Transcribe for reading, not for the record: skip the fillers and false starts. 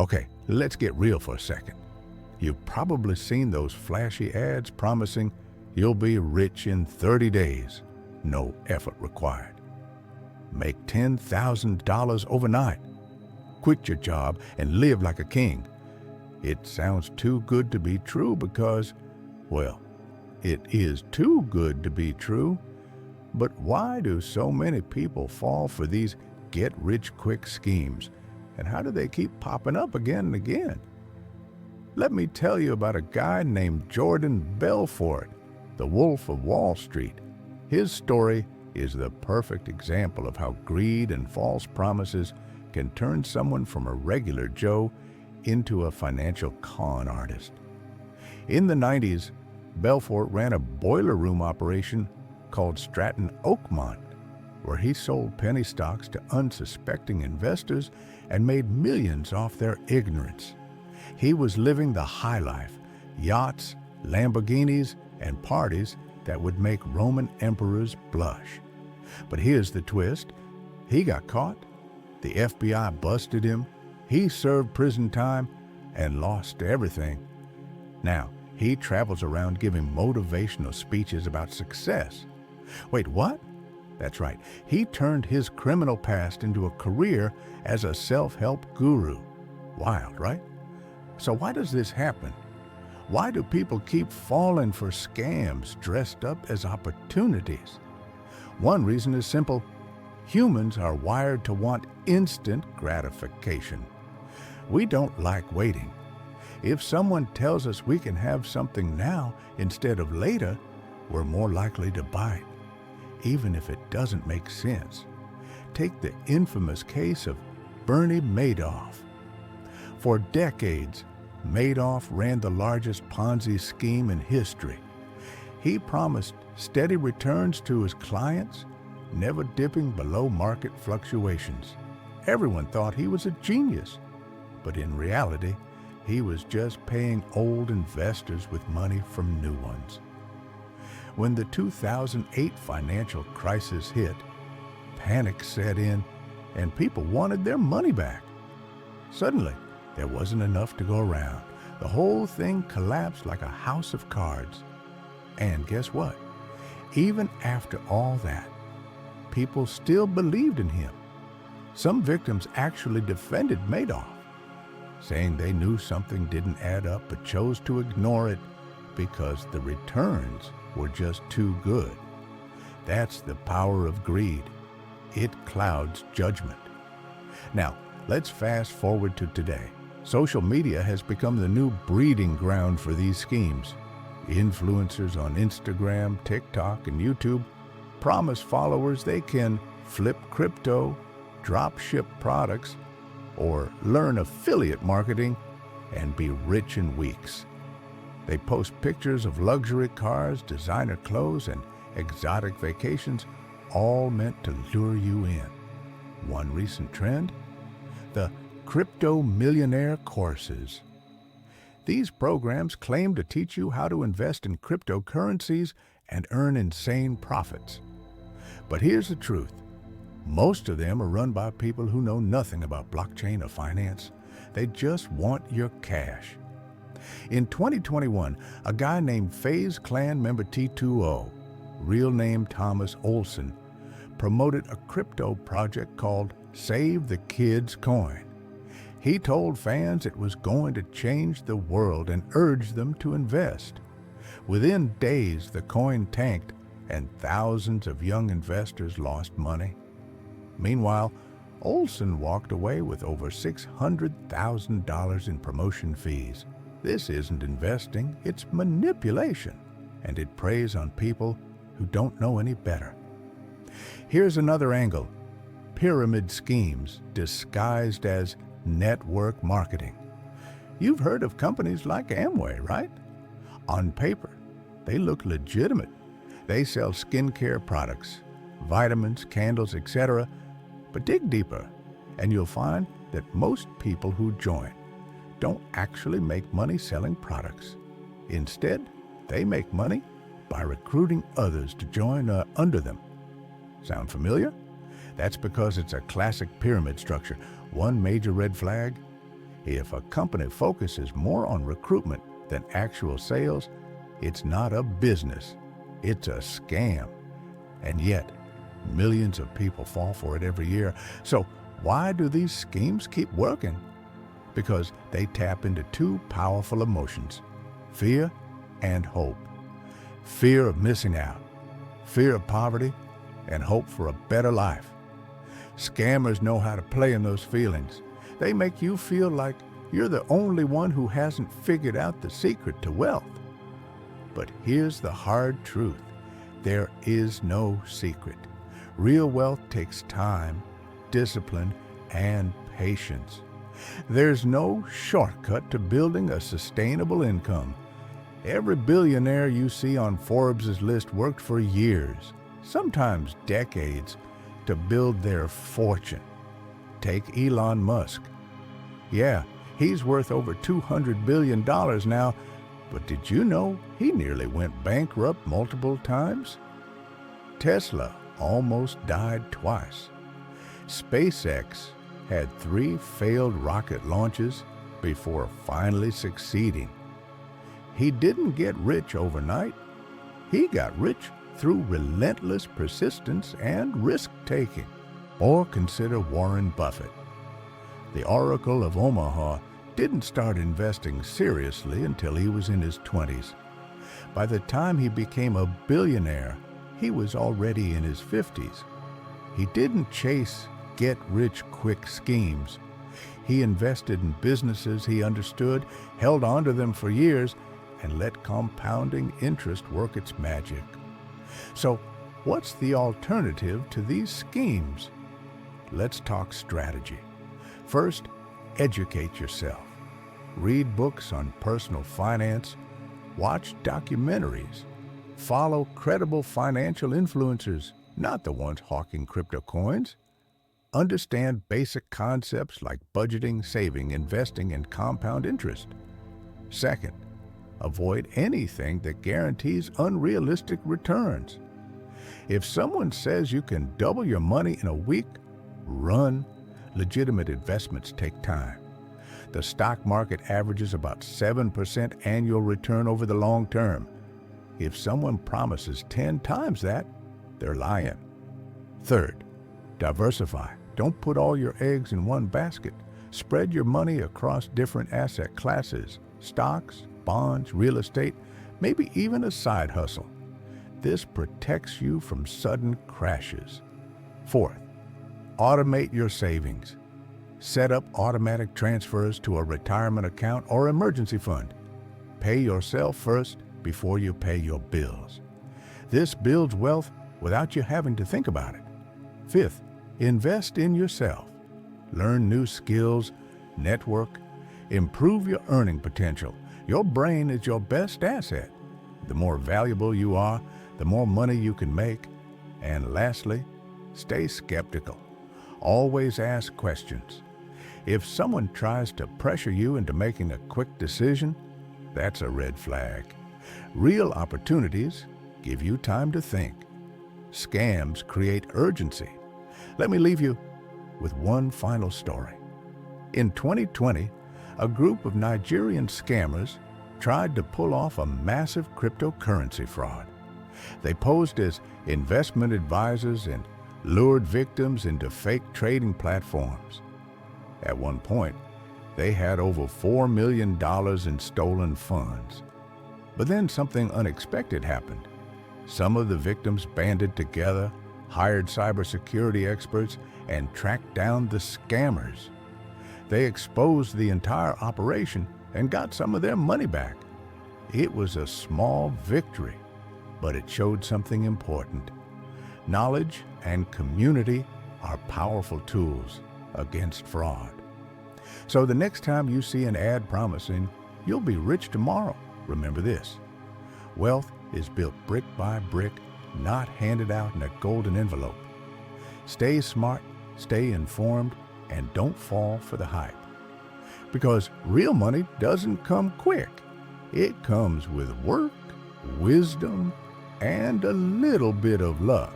Okay, let's get real for a second. You've probably seen those flashy ads promising you'll be rich in 30 days, no effort required. Make $10,000 overnight. Quit your job and live like a king. It sounds too good to be true because, well, it is too good to be true. But why do so many people fall for these get-rich-quick schemes? And how do they keep popping up again and again? Let me tell you about a guy named Jordan Belfort, the Wolf of Wall Street. His story is the perfect example of how greed and false promises can turn someone from a regular Joe into a financial con artist. In the 90s, Belfort ran a boiler room operation called Stratton Oakmont, where he sold penny stocks to unsuspecting investors and made millions off their ignorance. He was living the high life, yachts, Lamborghinis, and parties that would make Roman emperors blush. But here's the twist. He got caught. The FBI busted him. He served prison time and lost everything. Now, he travels around giving motivational speeches about success. Wait, what? That's right. He turned his criminal past into a career as a self-help guru. Wild, right? So why does this happen? Why do people keep falling for scams dressed up as opportunities? One reason is simple. Humans are wired to want instant gratification. We don't like waiting. If someone tells us we can have something now instead of later, we're more likely to buy it, even if it doesn't make sense. Take the infamous case of Bernie Madoff. For decades, Madoff ran the largest Ponzi scheme in history. He promised steady returns to his clients, never dipping below market fluctuations. Everyone thought he was a genius, but in reality, he was just paying old investors with money from new ones. When the 2008 financial crisis hit, panic set in and people wanted their money back. Suddenly, there wasn't enough to go around. The whole thing collapsed like a house of cards. And guess what? Even after all that, people still believed in him. Some victims actually defended Madoff, saying they knew something didn't add up but chose to ignore it because the returns were just too good. That's the power of greed. It clouds judgment. Now, let's fast forward to today. Social media has become the new breeding ground for these schemes. Influencers on Instagram, TikTok, and YouTube promise followers they can flip crypto, drop ship products, or learn affiliate marketing and be rich in weeks. They post pictures of luxury cars, designer clothes, and exotic vacations, all meant to lure you in. One recent trend? The Crypto Millionaire Courses. These programs claim to teach you how to invest in cryptocurrencies and earn insane profits. But here's the truth. Most of them are run by people who know nothing about blockchain or finance. They just want your cash. In 2021, a guy named FaZe Clan member T2O, real name Thomas Olson, promoted a crypto project called Save the Kids Coin. He told fans it was going to change the world and urged them to invest. Within days, the coin tanked and thousands of young investors lost money. Meanwhile, Olson walked away with over $600,000 in promotion fees. This isn't investing, it's manipulation, and it preys on people who don't know any better. Here's another angle: pyramid schemes disguised as network marketing. You've heard of companies like Amway, right? On paper, they look legitimate. They sell skincare products, vitamins, candles, etc. But dig deeper, and you'll find that most people who join don't actually make money selling products. Instead, they make money by recruiting others to join under them. Sound familiar? That's because it's a classic pyramid structure. One major red flag: If a company focuses more on recruitment than actual sales, it's not a business, it's a scam. And yet, millions of people fall for it every year. So why do these schemes keep working? Because they tap into two powerful emotions, fear and hope. Fear of missing out, fear of poverty, and hope for a better life. Scammers know how to play in those feelings. They make you feel like you're the only one who hasn't figured out the secret to wealth. But here's the hard truth. There is no secret. Real wealth takes time, discipline, and patience. There's no shortcut to building a sustainable income. Every billionaire you see on Forbes' list worked for years, sometimes decades, to build their fortune. Take Elon Musk. Yeah, he's worth over $200 billion now, but did you know he nearly went bankrupt multiple times? Tesla almost died twice. SpaceX had 3 failed rocket launches before finally succeeding. He didn't get rich overnight. He got rich through relentless persistence and risk-taking. Or consider Warren Buffett. The Oracle of Omaha didn't start investing seriously until he was in his 20s. By the time he became a billionaire, he was already in his 50s. He didn't chase get-rich-quick schemes. He invested in businesses he understood, held on to them for years, and let compounding interest work its magic. So, what's the alternative to these schemes? Let's talk strategy. First, educate yourself. Read books on personal finance, watch documentaries, follow credible financial influencers, not the ones hawking crypto coins. Understand basic concepts like budgeting, saving, investing, and compound interest. Second, avoid anything that guarantees unrealistic returns. If someone says you can double your money in a week, run. Legitimate investments take time. The stock market averages about 7% annual return over the long term. If someone promises 10 times that, they're lying. Third, diversify. Don't put all your eggs in one basket. Spread your money across different asset classes, stocks, bonds, real estate, maybe even a side hustle. This protects you from sudden crashes. Fourth, automate your savings. Set up automatic transfers to a retirement account or emergency fund. Pay yourself first before you pay your bills. This builds wealth without you having to think about it. Fifth, invest in yourself. Learn new skills, network, improve your earning potential. Your brain is your best asset. The more valuable you are, the more money you can make. And lastly, stay skeptical. Always ask questions. If someone tries to pressure you into making a quick decision, that's a red flag. Real opportunities give you time to think. Scams create urgency. Let me leave you with one final story. In 2020, a group of Nigerian scammers tried to pull off a massive cryptocurrency fraud. They posed as investment advisors and lured victims into fake trading platforms. At one point, they had over $4 million in stolen funds. But then something unexpected happened. Some of the victims banded together, hired cybersecurity experts, and tracked down the scammers. They exposed the entire operation and got some of their money back. It was a small victory, but it showed something important. Knowledge and community are powerful tools against fraud. So the next time you see an ad promising, "You'll be rich tomorrow," remember this: wealth is built brick by brick, not handed out in a golden envelope. Stay smart, stay informed, and don't fall for the hype. Because real money doesn't come quick. It comes with work, wisdom, and a little bit of luck.